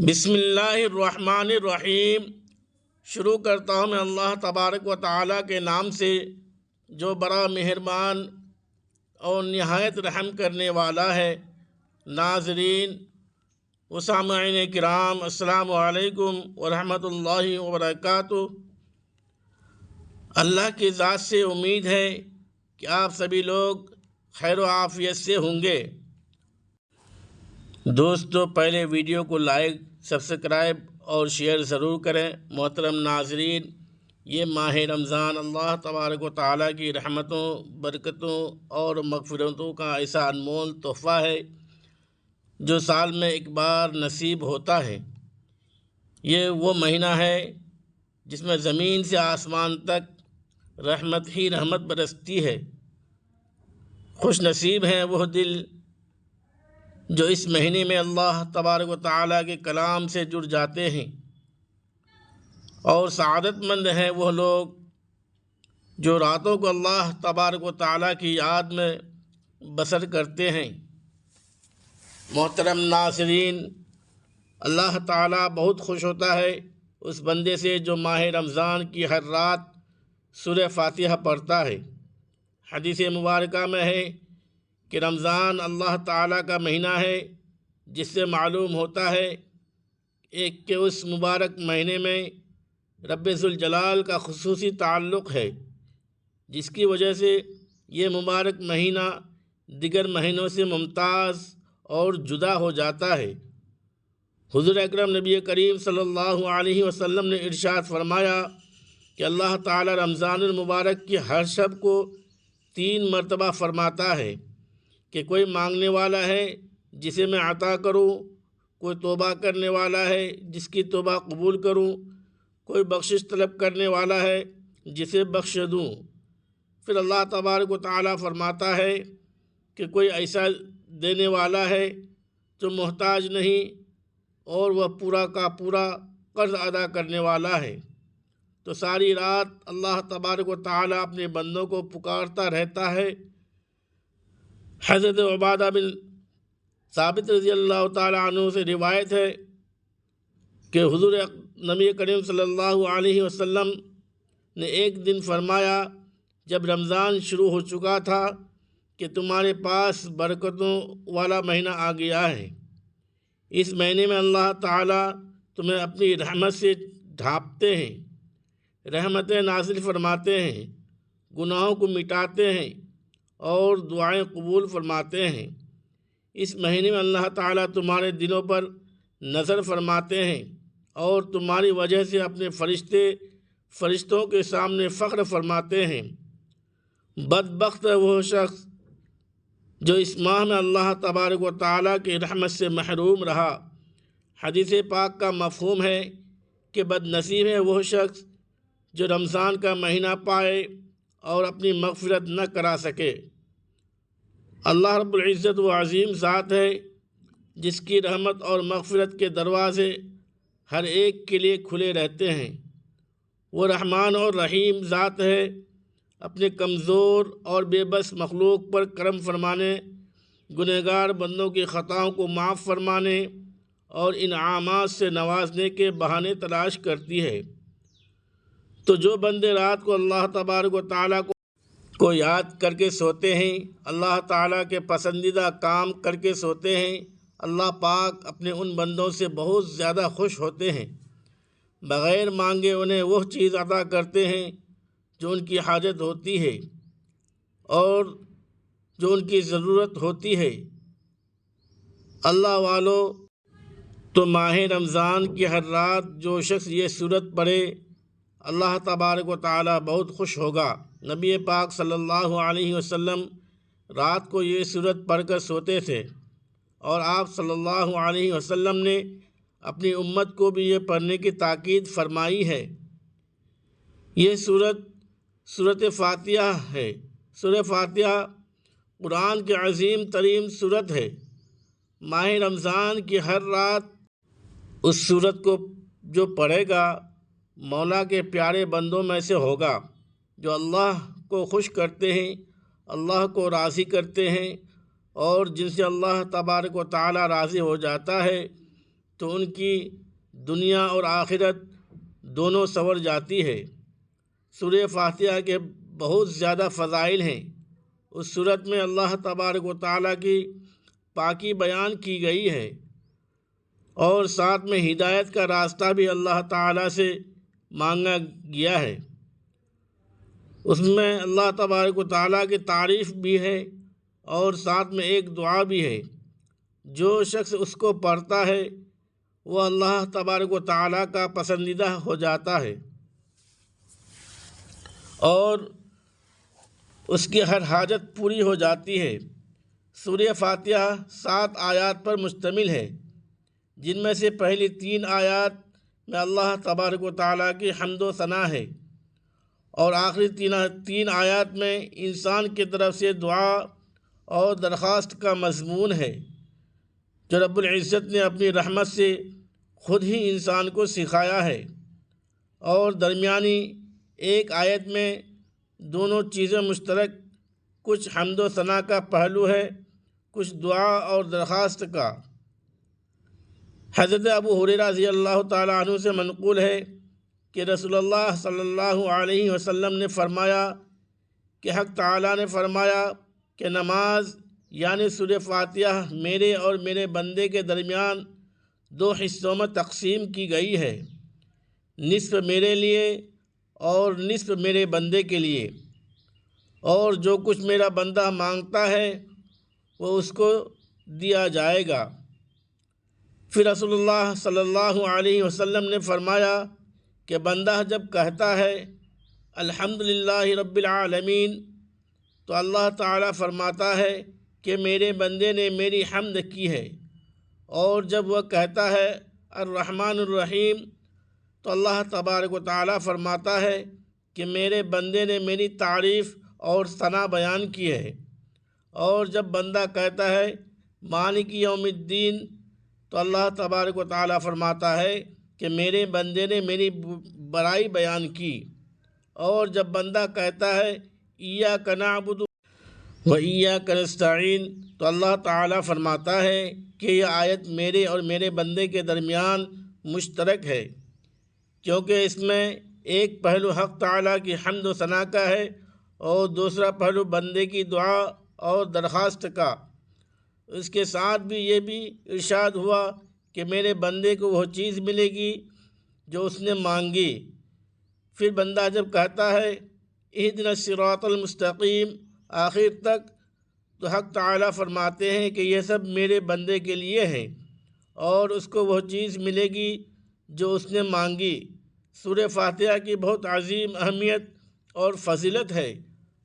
بسم اللہ الرحمن الرحیم۔ شروع کرتا ہوں میں اللہ تبارک و تعالیٰ کے نام سے جو بڑا مہربان اور نہایت رحم کرنے والا ہے۔ ناظرین و سامعین کرام، السلام علیکم ورحمۃ اللہ وبرکاتہ۔ اللہ کی ذات سے امید ہے کہ آپ سبھی لوگ خیر و عافیت سے ہوں گے۔ دوستو، پہلے ویڈیو کو لائک، سبسکرائب اور شیئر ضرور کریں۔ محترم ناظرین، یہ ماہ رمضان اللہ تبارک و تعالیٰ کی رحمتوں، برکتوں اور مغفرتوں کا ایسا انمول تحفہ ہے جو سال میں ایک بار نصیب ہوتا ہے۔ یہ وہ مہینہ ہے جس میں زمین سے آسمان تک رحمت ہی رحمت برستی ہے۔ خوش نصیب ہیں وہ دل جو اس مہینے میں اللہ تبارک و تعالیٰ کے کلام سے جڑ جاتے ہیں، اور سعادت مند ہیں وہ لوگ جو راتوں کو اللہ تبارک و تعالیٰ کی یاد میں بسر کرتے ہیں۔ محترم ناظرین، اللہ تعالیٰ بہت خوش ہوتا ہے اس بندے سے جو ماہ رمضان کی ہر رات سورہ فاتحہ پڑھتا ہے۔ حدیث مبارکہ میں ہے کہ رمضان اللہ تعالیٰ کا مہینہ ہے، جس سے معلوم ہوتا ہے کہ اس مبارک مہینے میں رب ذوالجلال کا خصوصی تعلق ہے، جس کی وجہ سے یہ مبارک مہینہ دیگر مہینوں سے ممتاز اور جدا ہو جاتا ہے۔ حضور اکرم نبی کریم صلی اللہ علیہ وسلم نے ارشاد فرمایا کہ اللہ تعالیٰ رمضان المبارک کی ہر شب کو 3 مرتبہ فرماتا ہے کہ کوئی مانگنے والا ہے جسے میں عطا کروں، کوئی توبہ کرنے والا ہے جس کی توبہ قبول کروں، کوئی بخشش طلب کرنے والا ہے جسے بخش دوں۔ پھر اللہ تبارک و تعالیٰ فرماتا ہے کہ کوئی ایسا دینے والا ہے جو محتاج نہیں اور وہ پورا کا پورا قرض ادا کرنے والا ہے۔ تو ساری رات اللہ تبارک و تعالیٰ اپنے بندوں کو پکارتا رہتا ہے۔ حضرت عبادہ بن ثابت رضی اللہ تعالیٰ عنہ سے روایت ہے کہ حضور نبی کریم صلی اللہ علیہ وسلم نے ایک دن فرمایا جب رمضان شروع ہو چکا تھا کہ تمہارے پاس برکتوں والا مہینہ آ گیا ہے۔ اس مہینے میں اللہ تعالیٰ تمہیں اپنی رحمت سے ڈھانپتے ہیں، رحمتیں نازل فرماتے ہیں، گناہوں کو مٹاتے ہیں اور دعائیں قبول فرماتے ہیں۔ اس مہینے میں اللہ تعالیٰ تمہارے دلوں پر نظر فرماتے ہیں اور تمہاری وجہ سے اپنے فرشتوں کے سامنے فخر فرماتے ہیں۔ بدبخت ہے وہ شخص جو اس ماہ میں اللہ تبارک و تعالیٰ کی رحمت سے محروم رہا۔ حدیث پاک کا مفہوم ہے کہ بد نصیب ہے وہ شخص جو رمضان کا مہینہ پائے اور اپنی مغفرت نہ کرا سکے۔ اللہ رب العزت وہ عظیم ذات ہے جس کی رحمت اور مغفرت کے دروازے ہر ایک کے لیے کھلے رہتے ہیں۔ وہ رحمان اور رحیم ذات ہے، اپنے کمزور اور بے بس مخلوق پر کرم فرمانے، گنہگار بندوں کی خطاؤں کو معاف فرمانے اور انعامات سے نوازنے کے بہانے تلاش کرتی ہے۔ تو جو بندے رات کو اللہ تبارک و تعالیٰ کو یاد کر کے سوتے ہیں، اللہ تعالیٰ کے پسندیدہ کام کر کے سوتے ہیں، اللہ پاک اپنے ان بندوں سے بہت زیادہ خوش ہوتے ہیں۔ بغیر مانگے انہیں وہ چیز عطا کرتے ہیں جو ان کی حاجت ہوتی ہے اور جو ان کی ضرورت ہوتی ہے۔ اللہ والو، تو ماہ رمضان کی ہر رات جو شخص یہ سورت پڑھے، اللہ تبارک و تعالیٰ بہت خوش ہوگا۔ نبی پاک صلی اللہ علیہ وسلم رات کو یہ سورت پڑھ کر سوتے تھے، اور آپ صلی اللہ علیہ وسلم نے اپنی امت کو بھی یہ پڑھنے کی تاکید فرمائی ہے۔ یہ سورت فاتحہ ہے۔ سورہ فاتحہ قرآن کی عظیم ترین سورت ہے۔ ماہ رمضان کی ہر رات اس سورت کو جو پڑھے گا مولا کے پیارے بندوں میں سے ہوگا، جو اللہ کو خوش کرتے ہیں، اللہ کو راضی کرتے ہیں، اور جن سے اللہ تبارک و تعالیٰ راضی ہو جاتا ہے۔ تو ان کی دنیا اور آخرت دونوں سنور جاتی ہے۔ سورہ فاتحہ کے بہت زیادہ فضائل ہیں۔ اس سورت میں اللہ تبارک و تعالیٰ کی پاکی بیان کی گئی ہے، اور ساتھ میں ہدایت کا راستہ بھی اللہ تعالیٰ سے مانگا گیا ہے۔ اس میں اللہ تبارک و تعالیٰ کی تعریف بھی ہے، اور ساتھ میں ایک دعا بھی ہے۔ جو شخص اس کو پڑھتا ہے وہ اللہ تبارک و تعالیٰ کا پسندیدہ ہو جاتا ہے، اور اس کی ہر حاجت پوری ہو جاتی ہے۔ سورہ فاتحہ 7 آیات پر مشتمل ہے، جن میں سے پہلی 3 آیات میں اللہ تبارک و تعالیٰ کی حمد و ثنا ہے، اور آخری 3 آیات میں انسان کی طرف سے دعا اور درخواست کا مضمون ہے، جو رب العزت نے اپنی رحمت سے خود ہی انسان کو سکھایا ہے۔ اور درمیانی ایک آیت میں دونوں چیزیں مشترک، کچھ حمد و ثنا کا پہلو ہے، کچھ دعا اور درخواست کا۔ حضرت ابو ہریرہ رضی اللہ تعالیٰ عنہ سے منقول ہے کہ رسول اللہ صلی اللہ علیہ وسلم نے فرمایا کہ حق تعالیٰ نے فرمایا کہ نماز یعنی سورہ فاتحہ میرے اور میرے بندے کے درمیان 2 حصوں میں تقسیم کی گئی ہے، نصف میرے لیے اور نصف میرے بندے کے لیے، اور جو کچھ میرا بندہ مانگتا ہے وہ اس کو دیا جائے گا۔ پھر رسول اللہ صلی اللہ علیہ وسلم نے فرمایا کہ بندہ جب کہتا ہے الحمدللہ رب العالمین، تو اللہ تعالیٰ فرماتا ہے کہ میرے بندے نے میری حمد کی ہے، اور جب وہ کہتا ہے الرحمن الرحیم، تو اللہ تبارک و تعالیٰ فرماتا ہے کہ میرے بندے نے میری تعریف اور ثنا بیان کی ہے، اور جب بندہ کہتا ہے مالک یوم الدین، تو اللہ تبارک و تعالیٰ فرماتا ہے کہ میرے بندے نے میری بڑائی بیان کی، اور جب بندہ کہتا ہے ایاک نعبد و ایاک نستعین، تو اللہ تعالیٰ فرماتا ہے کہ یہ آیت میرے اور میرے بندے کے درمیان مشترک ہے، کیونکہ اس میں ایک پہلو حق تعالیٰ کی حمد و ثنا کا ہے، اور دوسرا پہلو بندے کی دعا اور درخواست کا۔ اس کے ساتھ بھی یہ بھی ارشاد ہوا کہ میرے بندے کو وہ چیز ملے گی جو اس نے مانگی۔ پھر بندہ جب کہتا ہے اہدنا الصراط المستقیم آخر تک، تو حق تعالیٰ فرماتے ہیں کہ یہ سب میرے بندے کے لیے ہیں، اور اس کو وہ چیز ملے گی جو اس نے مانگی۔ سورہ فاتحہ کی بہت عظیم اہمیت اور فضیلت ہے،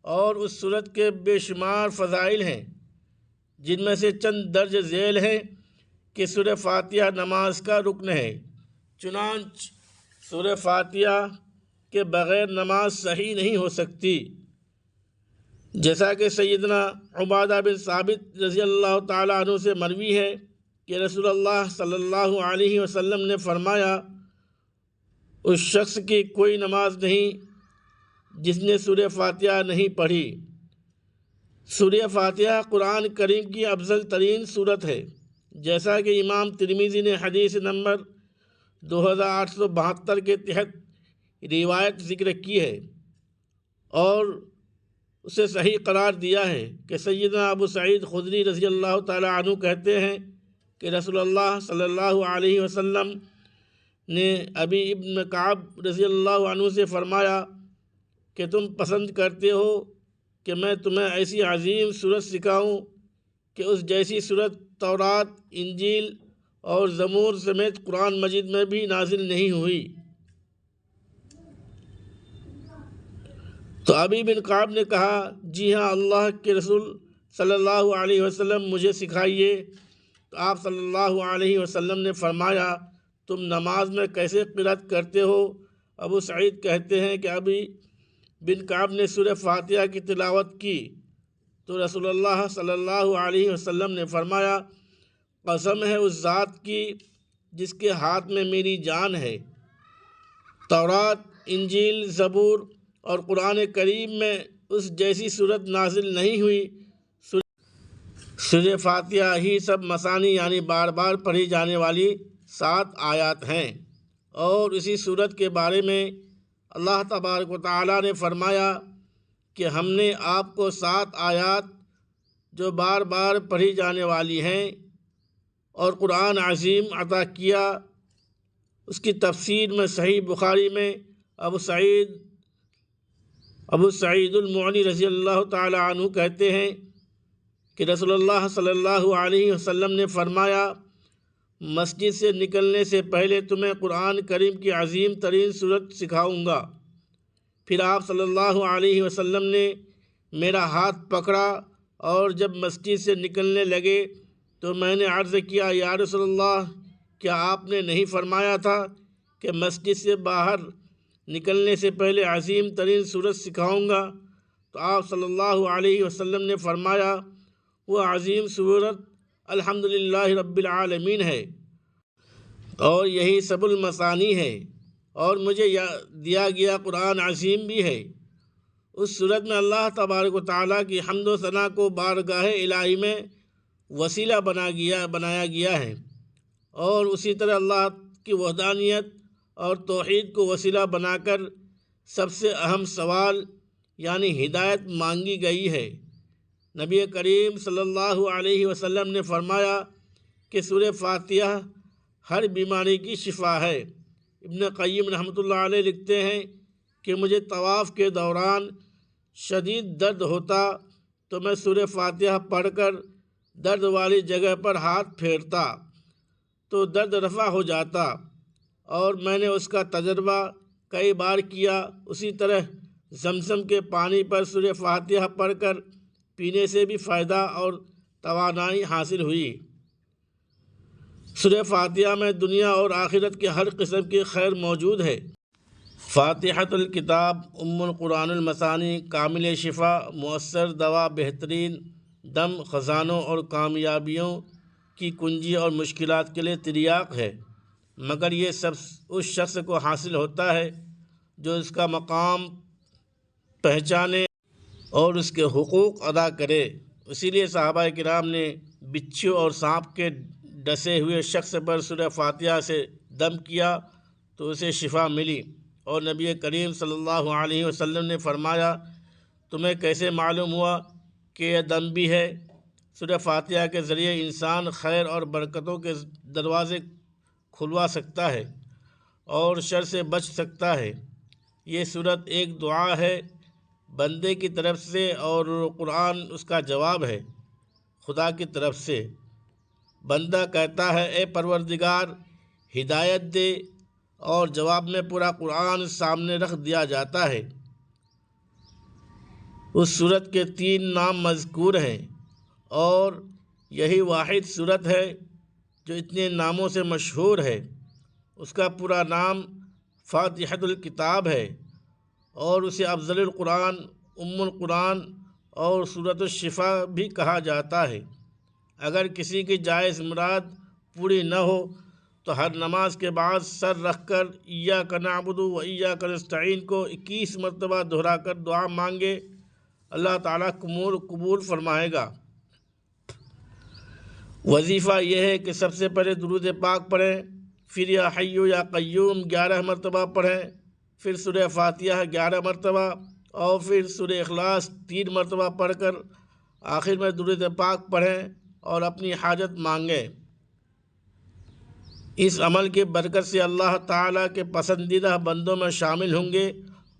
اور اس سورت کے بے شمار فضائل ہیں، جن میں سے چند درج ذیل ہیں کہ سورہ فاتحہ نماز کا رکن ہے، چنانچہ سورہ فاتحہ کے بغیر نماز صحیح نہیں ہو سکتی۔ جیسا کہ سیدنا عبادہ بن ثابت رضی اللہ تعالیٰ عنہ سے مروی ہے کہ رسول اللہ صلی اللہ علیہ وسلم نے فرمایا اس شخص کی کوئی نماز نہیں جس نے سورہ فاتحہ نہیں پڑھی۔ سورہ فاتحہ قرآن کریم کی افضل ترین سورت ہے، جیسا کہ امام ترمذی نے حدیث نمبر 2872 کے تحت روایت ذکر کی ہے، اور اسے صحیح قرار دیا ہے کہ سیدنا ابو سعید خدری رضی اللہ تعالیٰ عنہ کہتے ہیں کہ رسول اللہ صلی اللہ علیہ وسلم نے ابی ابن کعب رضی اللہ عنہ سے فرمایا کہ تم پسند کرتے ہو کہ میں تمہیں ایسی عظیم سورت سکھاؤں کہ اس جیسی سورت تورات، انجیل اور زبور سمیت قرآن مجید میں بھی نازل نہیں ہوئی۔ تو ابی بن کعب نے کہا جی ہاں اللہ کے رسول صلی اللہ علیہ وسلم مجھے سکھائیے۔ تو آپ صلی اللہ علیہ وسلم نے فرمایا تم نماز میں کیسے قرأت کرتے ہو؟ ابو سعید کہتے ہیں کہ ابی بن کعب نے سورہ فاتحہ کی تلاوت کی تو رسول اللہ صلی اللہ علیہ وسلم نے فرمایا قسم ہے اس ذات کی جس کے ہاتھ میں میری جان ہے، تورات، انجیل، زبور اور قرآن کریم میں اس جیسی صورت نازل نہیں ہوئی۔ سورہ فاتحہ ہی سب مثانی یعنی بار بار پڑھی جانے والی 7 آیات ہیں، اور اسی صورت کے بارے میں اللہ تبارک و تعالیٰ نے فرمایا کہ ہم نے آپ کو 7 آیات جو بار بار پڑھی جانے والی ہیں اور قرآن عظیم عطا کیا۔ اس کی تفسیر میں صحیح بخاری میں ابو سعید المعلی رضی اللہ تعالی عنہ کہتے ہیں کہ رسول اللہ صلی اللہ علیہ وسلم نے فرمایا، مسجد سے نکلنے سے پہلے تمہیں قرآن کریم کی عظیم ترین صورت سکھاؤں گا۔ پھر آپ صلی اللہ علیہ وسلم نے میرا ہاتھ پکڑا، اور جب مسجد سے نکلنے لگے تو میں نے عرض کیا، یا رسول اللہ، کیا آپ نے نہیں فرمایا تھا کہ مسجد سے باہر نکلنے سے پہلے عظیم ترین صورت سکھاؤں گا؟ تو آپ صلی اللہ علیہ وسلم نے فرمایا، وہ عظیم صورت الحمدللہ رب العالمین ہے، اور یہی سب المثانی ہے، اور مجھے دیا گیا قرآن عظیم بھی ہے۔ اس صورت میں اللہ تبارک و تعالیٰ کی حمد و ثنا کو بارگاہ الہی میں وسیلہ بنایا گیا ہے، اور اسی طرح اللہ کی وحدانیت اور توحید کو وسیلہ بنا کر سب سے اہم سوال یعنی ہدایت مانگی گئی ہے۔ نبی کریم صلی اللہ علیہ وسلم نے فرمایا کہ سورہ فاتحہ ہر بیماری کی شفا ہے۔ ابن قیم رحمۃ اللہ علیہ لکھتے ہیں کہ مجھے طواف کے دوران شدید درد ہوتا تو میں سورہ فاتحہ پڑھ کر درد والی جگہ پر ہاتھ پھیرتا تو درد رفع ہو جاتا، اور میں نے اس کا تجربہ کئی بار کیا۔ اسی طرح زمزم کے پانی پر سورہ فاتحہ پڑھ کر پینے سے بھی فائدہ اور توانائی حاصل ہوئی۔ سورہ فاتحہ میں دنیا اور آخرت کے ہر قسم کی خیر موجود ہے۔ فاتحۃ الکتاب ام القرآن المثانی، کامل شفا، مؤثر دوا، بہترین دم، خزانوں اور کامیابیوں کی کنجی اور مشکلات کے لیے تریاق ہے، مگر یہ سب اس شخص کو حاصل ہوتا ہے جو اس کا مقام پہچانے اور اس کے حقوق ادا کرے۔ اسی لیے صحابہ کرام نے بچھو اور سانپ کے ڈسے ہوئے شخص پر سورہ فاتحہ سے دم کیا تو اسے شفا ملی، اور نبی کریم صلی اللہ علیہ وسلم نے فرمایا، تمہیں کیسے معلوم ہوا کہ یہ دم بھی ہے؟ سورہ فاتحہ کے ذریعے انسان خیر اور برکتوں کے دروازے کھلوا سکتا ہے اور شر سے بچ سکتا ہے۔ یہ سورت ایک دعا ہے بندے کی طرف سے، اور قرآن اس کا جواب ہے خدا کی طرف سے۔ بندہ کہتا ہے، اے پروردگار ہدایت دے، اور جواب میں پورا قرآن سامنے رکھ دیا جاتا ہے۔ اس سورت کے 3 نام مذکور ہیں، اور یہی واحد سورت ہے جو اتنے ناموں سے مشہور ہے۔ اس کا پورا نام فاتحۃ الکتاب ہے، اور اسے افضل القرآن، ام القرآن اور سورۃ الشفا بھی کہا جاتا ہے۔ اگر کسی کی جائز مراد پوری نہ ہو تو ہر نماز کے بعد سر رکھ کر ایاک نعبد و ایاک نستعین کو 21 مرتبہ دہرا کر دعا مانگے، اللہ تعالیٰ قبول فرمائے گا۔ وظیفہ یہ ہے کہ سب سے پہلے درود پاک پڑھیں، پھر یا حی یا قیوم 11 مرتبہ پڑھیں، پھر سورہ فاتحہ 11 مرتبہ، اور پھر سورہ اخلاص 3 مرتبہ پڑھ کر آخر میں درود پاک پڑھیں اور اپنی حاجت مانگیں۔ اس عمل کی برکت سے اللہ تعالیٰ کے پسندیدہ بندوں میں شامل ہوں گے،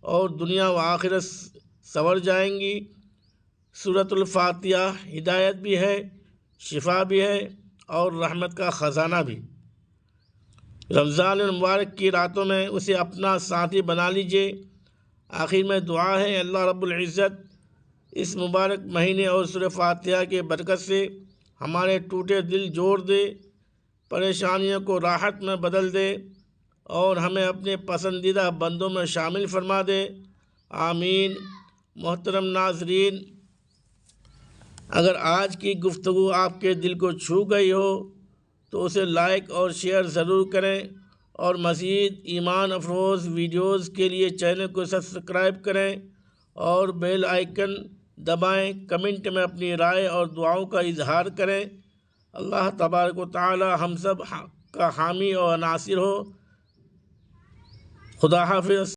اور دنیا و آخرت سنور جائیں گی۔ سورۃ الفاتحہ ہدایت بھی ہے، شفا بھی ہے، اور رحمت کا خزانہ بھی۔ رمضان المبارک کی راتوں میں اسے اپنا ساتھی بنا لیجئے۔ آخر میں دعا ہے، اللہ رب العزت اس مبارک مہینے اور سورہ فاتحہ کے برکت سے ہمارے ٹوٹے دل جوڑ دے، پریشانیوں کو راحت میں بدل دے، اور ہمیں اپنے پسندیدہ بندوں میں شامل فرما دے، آمین۔ محترم ناظرین، اگر آج کی گفتگو آپ کے دل کو چھو گئی ہو تو اسے لائک اور شیئر ضرور کریں، اور مزید ایمان افروز ویڈیوز کے لیے چینل کو سبسکرائب کریں اور بیل آئیکن دبائیں۔ کمنٹ میں اپنی رائے اور دعاؤں کا اظہار کریں۔ اللہ تبارک و تعالی ہم سب کا حامی اور ناصر ہو۔ خدا حافظ۔